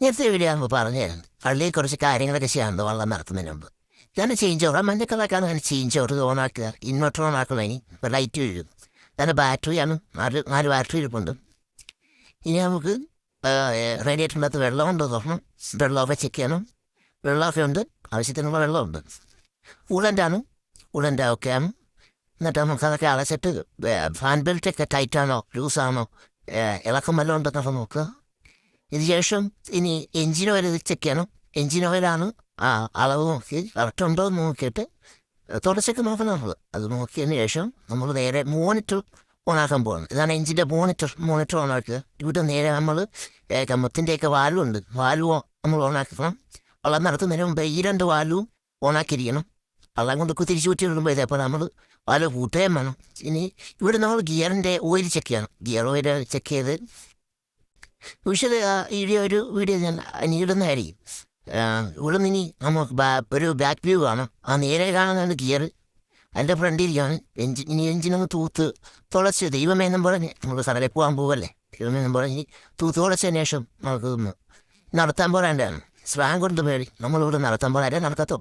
നേരത്തെ വീഡിയോ ആകുമ്പോൾ പറഞ്ഞായിരുന്നു പള്ളിയിൽ കുറച്ച് കാര്യങ്ങളൊക്കെ ചെയ്യാറുണ്ട് വെള്ളം നടത്തുന്നതിന് മുമ്പ്. ഞാൻ ചേഞ്ച് ഓവർ മഞ്ഞക്കളൊക്കെയാണ് ഞാൻ ചേഞ്ച് ഓവർ ഓണാക്കുക, ഇൻവെർട്ടർ ഓണാക്കുക. ഇനി ഇപ്പോൾ ലൈറ്റ് വീഴും. ഞാൻ ബാറ്ററിയാണ്, നാല് ബാറ്ററി ഇരിപ്പുണ്ട്. ഇനി നമുക്ക് റേഡിയേറ്ററിനകത്ത് വെള്ളമുണ്ടോ നോക്കണം, വെള്ളമൊക്കെ ചെക്ക് ചെയ്യണം. വെള്ളമൊക്കെ ഉണ്ട്, ആവശ്യത്തിനുള്ള വെള്ളമുണ്ട്. ഉളൻ്റാണ്, ഉളൻ്റെ ഒക്കെയാണ്. എന്നിട്ട് നമുക്ക് അതൊക്കെ അടച്ചിട്ട് ഫാൻ ബെൽറ്റൊക്കെ ടൈറ്റാണോ ലൂസാണോ ഇളക്കം വല്ലതും ഉണ്ടെന്നൊക്കെ നോക്കുക. ഇതിനുശേഷം ഇനി എൻജിൻ ഓയിൽ ചെക്ക് ചെയ്യണം. എൻജിൻ ഓയിലാണ് അളവ് നോക്കി കറക്റ്റ് ഉണ്ടോ എന്ന് നോക്കിയിട്ട് തുടച്ചൊക്കെ നോക്കണം നമ്മൾ. അത് നോക്കിയതിന് ശേഷം നമ്മൾ നേരെ മോണിറ്റർ ഓണാക്കാൻ പോകണം. ഇതാണ് എൻജിൻ്റെ മോണിറ്റർ ഓണാക്കുക. ഇവിടെ നേരെ നമ്മൾ കമ്മത്തിൻ്റെയൊക്കെ വാൽവുണ്ട്, വാൽവ് നമ്മൾ ഓണാക്കണം. വെള്ളം നടത്തുന്നതിന് മുമ്പ് ഈ രണ്ട് വാൽവും ഓണാക്കിയിരിക്കണം. വെള്ളം കൊണ്ട് തിരിച്ചു കുറ്റി ഇടുമ്പോൾ ഇതേപോലെ നമ്മൾ വാൽവ് കൂട്ടുകയും വേണം. ഇനി ഇവിടെ നമ്മൾ ഗിയറിൻ്റെ ഓയിൽ ചെക്ക് ചെയ്യണം. ഗിയർ ഓയിൽ ചെക്ക് ചെയ്ത് ഒരു വീഡിയോ ഞാൻ ഇടുന്നതായിരിക്കും. ഇവിടെ നിന്ന് ഇനി നമുക്ക് ഒരു ബാക്ക് വ്യൂ കാണാം. ആ നേരെ കാണുന്നതാണ് ഗിയർ, അതിൻ്റെ ഫ്രണ്ടിരിക്കുകയാണ് എഞ്ചിൻ. ഇനി എഞ്ചിനൊന്ന് തുളച്ച് ദൈവമേന്നും പറഞ്ഞ് നമുക്ക് കടലിൽ പോകാൻ പോകല്ലേ, ദൈവമേന്നും പറഞ്ഞ് തൂത്ത് തുളച്ചതിന് ശേഷം നമുക്ക് നടത്താൻ പോരാണ്ടാണ്. സ്വാങ് കൊണ്ട് പേടി നമ്മളിവിടെ നടത്താൻ പോരാൻ നടക്കത്തോ.